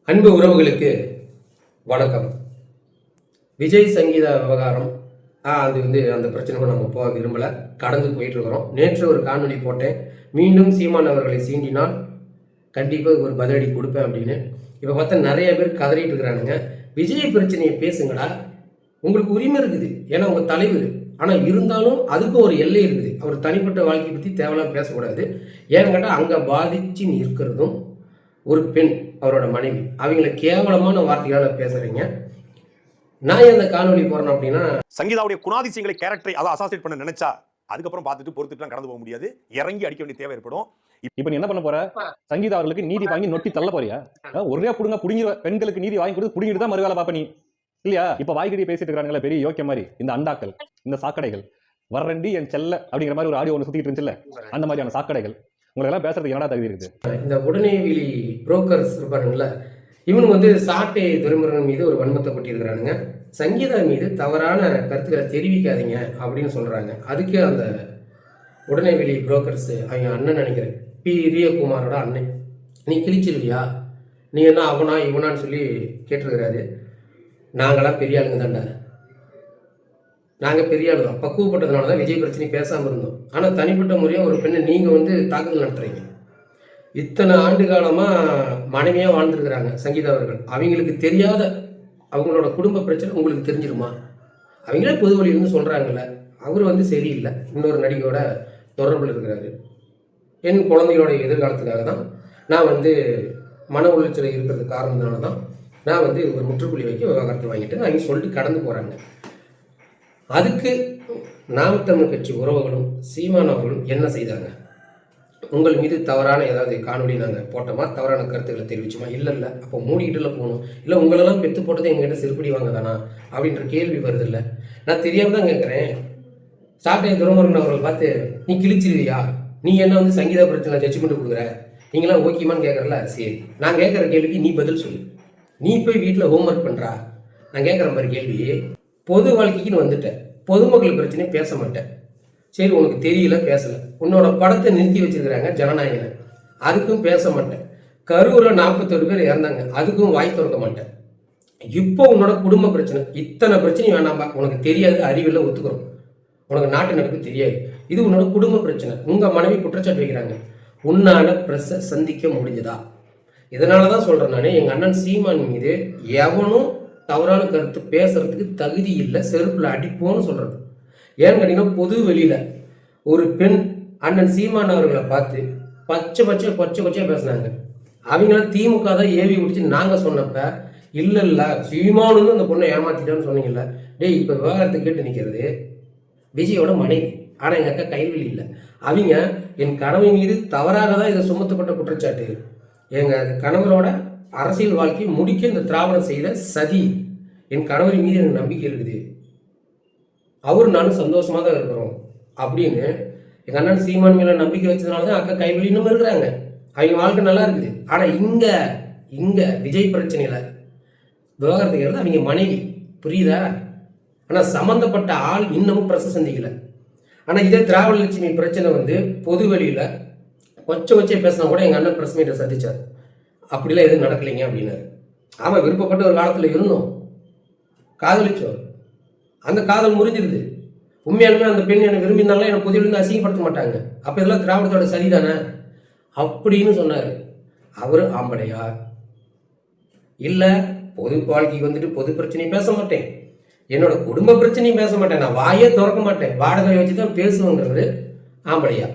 அன்பு உறவுகளுக்கு வணக்கம். விஜய் சங்கீதா விவகாரம் அது அந்த பிரச்சனை நம்ம போக விரும்பலை, கடந்து போயிட்டு இருக்கிறோம். நேற்று ஒரு காணொலி போட்டேன், மீண்டும் சீமான் அவர்களை சீண்டினால் கண்டிப்பாக ஒரு பதிலடி கொடுப்பேன் அப்படின்னு. இப்போ பார்த்தா நிறைய பேர் கதறிட்டு இருக்கிறானுங்க. விஜய் பிரச்சனையை பேசுங்களா, உங்களுக்கு உரிமை இருக்குது, ஏன்னா உங்கள் தலைவர். ஆனால் இருந்தாலும் அதுக்கும் ஒரு எல்லை இருக்குது. அவர் தனிப்பட்ட வாழ்க்கையை பற்றி தேவையில்லாம பேசக்கூடாது. ஏன்னு கேட்டால் அங்கே பாதிச்சு நிற்கிறதும் ஒரு பெண், அவரோட மனைவி. அவங்கள கேவலமான வார்த்தைகளால் பேசுறீங்க. நான் அந்த காணொலி போறேன் அப்படின்னா, சங்கீதாவுடைய குணாதிசயங்களை கேரக்டரை அதை அசாசினேட் பண்ண நினைச்சா அதுக்கப்புறம் பார்த்துட்டு பொறுத்துட்டு கடந்து போக முடியாது. இறங்கி அடிக்க வேண்டிய தேவை ஏற்படும். இப்ப நீ என்ன பண்ண போற? சங்கீதா அவர்களுக்கு நீதி வாங்கி நொட்டி தள்ள போறியா? ஒரே புடுங்க புடுங்கி பெண்களுக்கு நீதி வாங்கி கொடுத்து புடுங்கிட்டு தான் மறுவேலை பாப்ப நீ இல்லையா? இப்ப வாய்கடி பேசிட்டு இருக்காங்களே பெரிய யோக்கிய மாதிரி இந்த அண்டாக்கள், இந்த சாக்கடைகள், வர்றண்டி என் செல்ல அப்படிங்கிற மாதிரி ஒரு ஆடியோ ஒன்று சுத்திட்டு இருந்துச்சுல்ல, அந்த மாதிரியான சாக்கடைகள் உங்களெல்லாம் பேசுறதுக்கு என்னடா தகுதி இருக்குது? இந்த உடனேவிலி புரோக்கர்ஸ் இருப்பாருங்களா, இவனு சாட்டை துரைமுருகன் மீது ஒரு வன்மத்தை கொட்டியிருக்கிறானுங்க. சங்கீதா மீது தவறான கருத்துக்களை தெரிவிக்காதீங்க அப்படின்னு சொல்றாங்க. அதுக்கு அந்த உடனேவிலி புரோக்கர்ஸ் அவங்க அண்ணன் நினைக்கிறேன், பி ரியகுமாரோட அண்ணன், நீ கிழிச்சிருவியா, நீ என்ன அவனா இவனான்னு சொல்லி கேட்டிருக்கிறாரு. நாங்களாம் பெரிய ஆளுங்க தாண்டா, நாங்கள் பெரிய ஆளு தான், பக்குவப்பட்டதுனால தான் விஜய் பிரச்சனை பேசாமல் இருந்தோம். ஆனால் தனிப்பட்ட முறையாக ஒரு பெண்ணை நீங்கள் தாக்குதல் நடத்துறீங்க. இத்தனை ஆண்டு காலமாக மனைவியாக வாழ்ந்துருக்கிறாங்க சங்கீதா அவர்கள். அவங்களுக்கு தெரியாத அவங்களோட குடும்ப பிரச்சனை உங்களுக்கு தெரிஞ்சிருமா? அவங்களே பொது வழியிலிருந்து சொல்கிறாங்கல்ல, அவர் சரியில்லை, இன்னொரு நடிகையோட தொடர்பில் இருக்கிறாரு. என் குழந்தைகளோட எதிர்காலத்துக்காக தான் நான் மன உளைச்சல் இருக்கிறது காரணத்தினால தான் நான் ஒரு முற்றுப்புள்ளி வைக்க விவகாரத்தை வாங்கிட்டு அவங்க சொல்லிட்டு கடந்து போகிறாங்க. அதுக்கு நாம் தமிழ் கட்சி உறவுகளும் சீமான் அவர்களும் என்ன செய்தாங்க? உங்கள் மீது தவறான ஏதாவது காணொலி நாங்கள் போட்டோமா, தவறான கருத்துக்களை தெரிவிச்சோமா? இல்லை, அப்போ மூடிக்கிட்டுல போகணும், இல்லை உங்களெல்லாம் பெற்று போட்டதை எங்ககிட்ட செருப்படி வாங்க தானா அப்படின்ற கேள்வி வருது. இல்லை, நான் தெரியாமல் தான் கேட்குறேன். சாட்டை துரைமுருகன் அவர்கள் பார்த்து நீ கிழிச்சிருவியா, நீ என்ன சங்கீதா பிரச்சனை ஜட்ஜ்மெண்ட் கொடுக்குற, நீங்களாம் ஓகேமான்னு கேட்குறல. சரி, நான் கேட்குற கேள்விக்கு நீ பதில் சொல்லு. நீ போய் வீட்டில் ஹோம்ஒர்க் பண்ணுறா. நான் கேட்குற மாதிரி கேள்வி, பொது வாழ்க்கைக்குன்னு வந்துட்டேன், பொதுமக்கள் பிரச்சனையை பேச மாட்டேன். சரி, உனக்கு தெரியல, பேசலை. உன்னோட படத்தை நிறுத்தி வச்சிருக்கிறாங்க ஜனநாயகனை, அதுக்கும் பேச மாட்டேன். கரூரில் 41 பேர் இறந்தாங்க, அதுக்கும் வாய் திறக்க மாட்டேன். இப்போ உன்னோட குடும்ப பிரச்சனை, இத்தனை பிரச்சனை வேணாம்பா, உனக்கு தெரியாது, அறிவில்லை, ஒத்துக்கிறோம். உனக்கு நாட்டு நடப்பு தெரியாது, இது உன்னோட குடும்ப பிரச்சனை. உங்கள் மனைவி குற்றச்சாட்டு வைக்கிறாங்க, உன்னால பிரஸ்ஸை சந்திக்க முடிஞ்சதா? இதனால தான் சொல்கிறேன் நான், எங்கள் அண்ணன் சீமான் மீது எவனும் தவறான கருத்து பேசுறதுக்கு தகுதி இல்லை, செருப்பில் அடிப்போன்னு சொல்கிறது. ஏன்னு கேட்டிங்கன்னா, பொது வெளியில் ஒரு பெண் அண்ணன் சீமான் அவர்களை பார்த்து பச்சை கொச்சையாக பேசினாங்க. அவங்களாம் திமுக தான் ஏவி பிடிச்சி நாங்கள் சொன்னப்ப, இல்லை சீமானு அந்த பொண்ணை ஏமாத்திட்டான்னு சொன்னீங்கல்ல. டேய், இப்போ விவகாரத்தை கேட்டு நிற்கிறது விஜயோட மனைவி, ஆனால் எங்கள் அக்கா கைவெளி இல்லை. அவங்க என் கணவன் மீது தவறாக தான் இதை சுமத்தப்பட்ட குற்றச்சாட்டு. எங்கள் கணவரோட அரசியல் வாழ்க்கையை முடிக்க இந்த திராவிடம் செய்த சதி. என் கணவரின் மீது எனக்கு நம்பிக்கை இருக்குது, அவரு நானும் சந்தோஷமாக தான் இருக்கிறோம் அப்படின்னு எங்கள் அண்ணன் சீமான் மேலே நம்பிக்கை வச்சதுனால தான் அக்கா கைவெளி இன்னும் இருக்கிறாங்க. அவங்க வாழ்க்கை நல்லா இருக்குது. ஆனால் இங்கே விஜய் பிரச்சனையில் விவகாரத்துக்கு அவங்க மனைவி, புரியுதா? ஆனால் சம்மந்தப்பட்ட ஆள் இன்னமும் பிரச்சனை சந்திக்கலை. ஆனால் இதே திராவிட லட்சுமி பிரச்சனை பொது வெளியில் கொச்சை பேசினா கூட எங்கள் அண்ணன் பிரஸ் மீட்டை சந்திச்சார். அப்படிலாம் எதுவும் நடக்கலைங்க அப்படின்னாரு. ஆமாம், விருப்பப்பட்ட ஒரு காலத்தில் இருந்தோம், காதலிச்சோம், அந்த காதல் முறிஞ்சிருது. உண்மையாலுமே அந்த பெண் என்னை விரும்பியிருந்தாங்களா, என்னை பொதுவிலிருந்து அசிங்கப்படுத்த மாட்டாங்க. அப்போ இதெல்லாம் திராவிடத்தோட சரிதானே அப்படின்னு சொன்னார். அவர் ஆம்பளையா? இல்லை, பொது வாழ்க்கைக்கு பொது பிரச்சனையை பேச மாட்டேன், என்னோட குடும்ப பிரச்சனையும் பேச மாட்டேன், நான் வாயே திறக்க மாட்டேன், வாடகை வச்சு தான் பேசுவேங்கிறவர் ஆம்பளையா?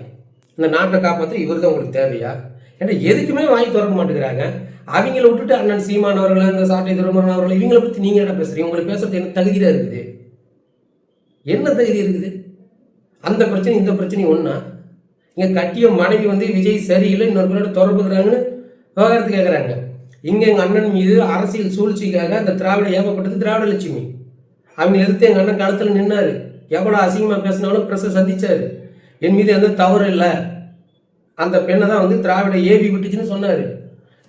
இந்த நாட்டை காப்பாற்ற இவர் தான் உங்களுக்கு தேவையா? ஏன்னா எதுக்குமே வாய் திறக்க மாட்டேங்கிறாங்க. அவங்கள விட்டுட்டு அண்ணன் சீமான் அவர்கள், இந்த சாட்டை துரைமுருகன் அவர்கள், இவங்களை பற்றி நீங்கள் என்ன பேசுறீங்க? உங்களுக்கு பேசுறது என்ன தகுதியாக இருக்குது? என்ன தகுதி இருக்குது? அந்த பிரச்சனை இந்த பிரச்சனை ஒன்றா? இங்கே கட்டிய மனைவி விஜய் சரியில்லை, இன்னொரு பேரோட தொடர்புகிறாங்கன்னு விவகாரத்து கேட்குறாங்க. இங்கே எங்கள் அண்ணன் மீது அரசியல் சூழ்ச்சிக்காக அந்த திராவிட ஏகப்பட்டது திராவிட லட்சுமி. அவங்க எதிர்த்து எங்கள் அண்ணன் காலத்தில் நின்னாரு, எவ்வளோ அசிங்கமாக பேசினாலும் பிரஸை சந்திச்சாரு. என் மீது எந்த தவறு இல்லை, அந்த பெண்ணை தான் திராவிட ஏவி விட்டுச்சுன்னு சொன்னார்.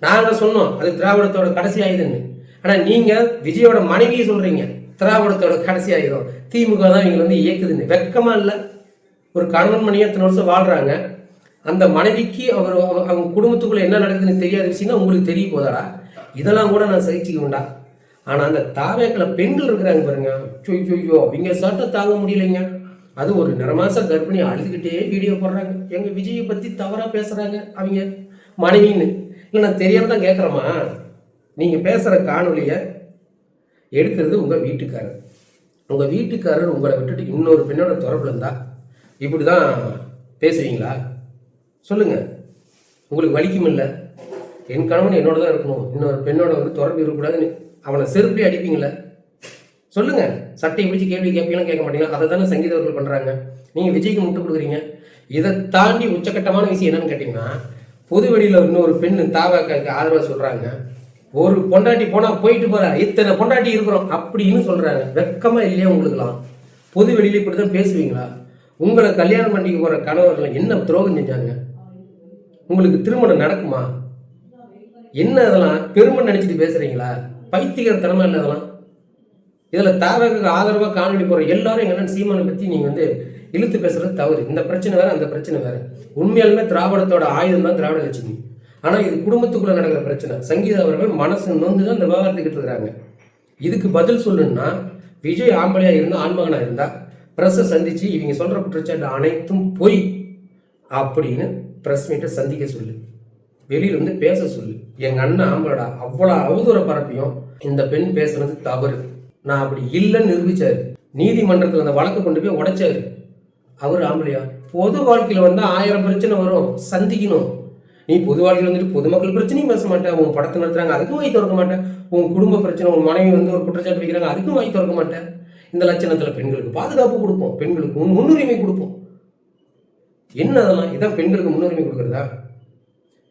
நாங்கள் சொன்னோம் அது திராவிடத்தோட கடைசி ஆயுதன்னு. ஆனால் நீங்கள் விஜயோட மனைவியை சொல்கிறீங்க திராவிடத்தோட கடைசி ஆயுதம், திமுக தான் இவங்க இயக்குதுன்னு. வெக்கமாக இல்லை? ஒரு கணவன் மனைவி எத்தனை வருஷம் வாழ்கிறாங்க, அந்த மனைவிக்கு அவங்க குடும்பத்துக்குள்ளே என்ன நடக்குதுன்னு தெரியாத விஷயம் உங்களுக்கு தெரிய போதாடா? இதெல்லாம் கூட நான் சகிச்சுக்குவேன்டா. ஆனால் அந்த தாவேக்கில் பெண்கள் இருக்கிறாங்க பாருங்க, ஐயோ அவங்க சட்டை தாங்க முடியலைங்க. அது ஒரு நிறமாச கர்ப்பிணி அழுதுகிட்டே வீடியோ போடுறாங்க, எங்கள் விஜயை பற்றி தவறாக பேசுகிறாங்க அவங்க மனைவின்னு. இல்லை நான் தெரியாமல் தான் கேட்குறேம்மா, நீங்கள் பேசுகிற காணொலியை எடுக்கிறது உங்கள் வீட்டுக்காரர். உங்கள் வீட்டுக்காரர் உங்களை விட்டுட்டு இன்னொரு பெண்ணோட தொடர்பில் இருந்தால் இப்படி தான் பேசுவீங்களா? சொல்லுங்கள். உங்களுக்கு வலிக்கும் இல்லை? என் கணவன் என்னோட தான் இருக்கணும், இன்னொரு பெண்ணோட வந்து தொடர்பு இருக்கக்கூடாதுன்னு அவனை செருப்பி அடிப்பீங்களா? சொல்லுங்கள். சட்டையை பிடிச்சி கேள்வி கேட்பீங்களா கேட்க மாட்டீங்களா? அதை தானே சங்கீத அவர்கள் பண்ணுறாங்க. நீங்கள் விஜய்க்கு முட்டு கொடுக்குறீங்க. இதை தாண்டி உச்சக்கட்டமான விஷயம் என்னன்னு கேட்டிங்கன்னா, பொது வெளியில் இன்னொரு பெண்ணு தாவாக்காக்கு ஆதரவாக சொல்கிறாங்க, ஒரு பொண்டாட்டி போனால் போயிட்டு போகிற இத்தனை பொண்டாட்டி இருக்கிறோம் அப்படின்னு சொல்கிறாங்க. வெக்கமாக இல்லையா உங்களுக்குலாம்? பொது வெளியில் இப்படி தான் பேசுவீங்களா? உங்களை கல்யாணம் பண்ணிக்க போகிற கணவர்கள் என்ன துரோகம் செஞ்சாங்க? உங்களுக்கு திருமணம் நடக்குமா? என்ன அதெல்லாம் பெருமை நினச்சிட்டு பேசுகிறீங்களா? பைத்தியக்காரத்தனமா இல்லை அதெல்லாம்? இதில் தாவக ஆதரவாக காணொலி போகிற எல்லாரும் எங்கள் சீமானை பற்றி நீங்கள் வந்து இழுத்து பேசுகிறது தவறு. இந்த பிரச்சனை வேறு, அந்த பிரச்சனை வேறு. உண்மையாலுமே திராவிடத்தோட ஆயுதம் தான் திராவிட லட்சுமி. ஆனால் இது குடும்பத்துக்குள்ளே நடக்கிற பிரச்சனை. சங்கீதா அவர்கள் மனசு நொந்து தான் இந்த விவகாரத்துக்கிட்டு இருக்கிறாங்க. இதுக்கு பதில் சொல்லணும்னா, விஜய் ஆம்பளையாக இருந்தால், ஆண்மகனாக இருந்தால் ப்ரெஸ்ஸை சந்தித்து இவங்க சொல்கிற குற்றச்சாட்டு அனைத்தும் பொய் அப்படின்னு ப்ரெஸ் மீட்டை சந்திக்க சொல்லு, வெளியில் வந்து பேச சொல்லு. எங்கள் அண்ணன் ஆம்பளடா, அவ்வளோ அவதூற பரப்பியும் இந்த பெண் பேசுனது தவறு, நான் அப்படி இல்லைன்னு நிரூபிச்சாரு. நீதிமன்றத்தில் அந்த வழக்கை கொண்டு போய் உடைச்சாரு. அவர் ஆம்பளையா? பொது வாழ்க்கையில் வந்தால் 1000 பிரச்சனை வரும், சந்திக்கணும். நீ பொது வாழ்க்கையில் வந்துட்டு பொதுமக்கள் பிரச்சனையும் பேச மாட்டேன், உன் படத்தை நடத்துறாங்க அதுக்கும் வாய் திறக்க மாட்டேன், உன் குடும்ப பிரச்சனை, உன் மனைவி வந்து ஒரு குற்றச்சாட்டு வைக்கிறாங்க அதுக்கும் வாய் திறக்க மாட்டேன். இந்த லட்சணத்தில் பெண்களுக்கு பாதுகாப்பு கொடுப்போம், பெண்களுக்கு முன்னுரிமை கொடுப்போம். என்ன அதெல்லாம்? இதான் பெண்களுக்கு முன்னுரிமை கொடுக்குறதா?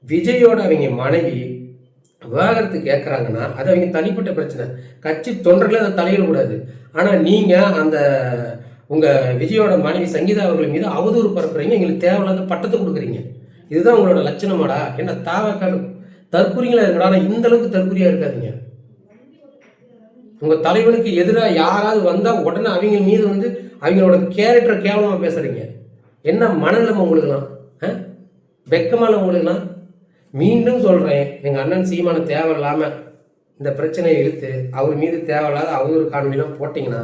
விஜயோட அவங்க மனைவி விவாகரத்து கேட்குறாங்கன்னா அது அவங்க தனிப்பட்ட பிரச்சனை, கட்சி தொண்டர்களே அதை தலையிடக்கூடாது. ஆனால் நீங்கள் அந்த உங்கள் விஜயோட மனைவி சங்கீதா அவர்கள் மீது அவதூறு பரப்புறீங்க, எங்களுக்கு தேவையில்லாத பட்டத்தை கொடுக்குறீங்க. இதுதான் உங்களோட லட்சணமாடா? என்ன தாவக்கால் தற்கூறிங்களா இருக்கடா? ஆனால் இந்த அளவுக்கு தற்கூறியாக இருக்காதீங்க. உங்கள் தலைவனுக்கு எதிராக யாராவது வந்தால் உடனே அவங்க மீது வந்து அவங்களோட கேரக்டரை கேவலமாக பேசுகிறீங்க. என்ன மனநிலைமை உங்களுக்குலாம்? வெக்கமான உங்களுக்குலாம்? மீண்டும் சொல்கிறேன், எங்கள் அண்ணன் சீமான தேவையில்லாமல் இந்த பிரச்சனையை இழுத்து அவர் மீது தேவையில்லாத அவதூறு காணொலிலாம் போட்டிங்கன்னா,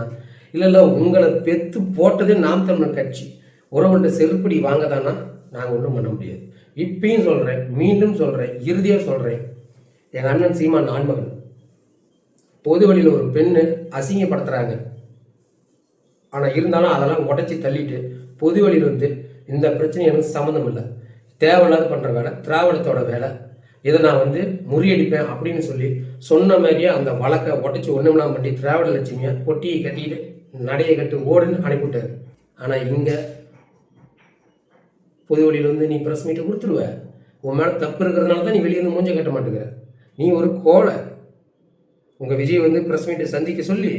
இல்லை உங்களை பெற்று போட்டதே நாம் தமிழர் கட்சி, உறவுகிட்ட செருப்படி வாங்க தானா நாங்கள் ஒன்றும் பண்ண முடியாது. இப்பயும் சொல்கிறேன், மீண்டும் சொல்கிறேன், இறுதியாக சொல்கிறேன், எங்கள் அண்ணன் சீமான் ஆண்மகன். பொது வழியில் ஒரு பெண்ணு அசிங்கப்படுத்துகிறாங்க, ஆனால் இருந்தாலும் அதெல்லாம் உடச்சி தள்ளிட்டு பொது வழியில் வந்து இந்த பிரச்சனை எனக்கு சம்மந்தம் இல்லை, தேவையில்லாத பண்ணுற வேலை திராவிடத்தோட வேலை, இதை நான் வந்து முறியடிப்பேன் அப்படின்னு சொல்லி சொன்ன மாதிரியே அந்த வழக்கை உடச்சி ஒன்றுமெல்லாம் பண்ணி திராவிட லட்சுமியை பொட்டியை கட்டிட்டு நடையை கட்டு ஓடுன்னு அனுப்பிவிட்டார். ஆனால் இங்கே பொது வழியில் வந்து நீ ப்ரெஸ் மீட்டை கொடுத்துருவ, உன் மேலே தப்பு இருக்கிறதுனால தான் நீ வெளியே வந்து மூஞ்ச கட்ட மாட்டேங்கிற. நீ ஒரு கோலை. உங்கள் விஜய் வந்து ப்ரெஸ் மீட்டை சந்திக்க சொல்லி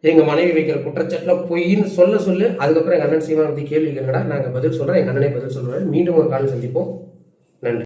எங்கள் மனைவி வைக்கிற குற்றச்சாட்டுலாம் பொய்ன்னு சொல்லு. அதுக்கப்புறம் எங்கள் அண்ணன் சீமானை பற்றி கேள்வி கேளுங்கடா, நாங்கள் பதில் சொல்கிறோம், எங்கள் அண்ணனே பதில் சொல்கிறாரு. மீண்டும் ஒரு காலம் சந்திப்போம். நன்றி.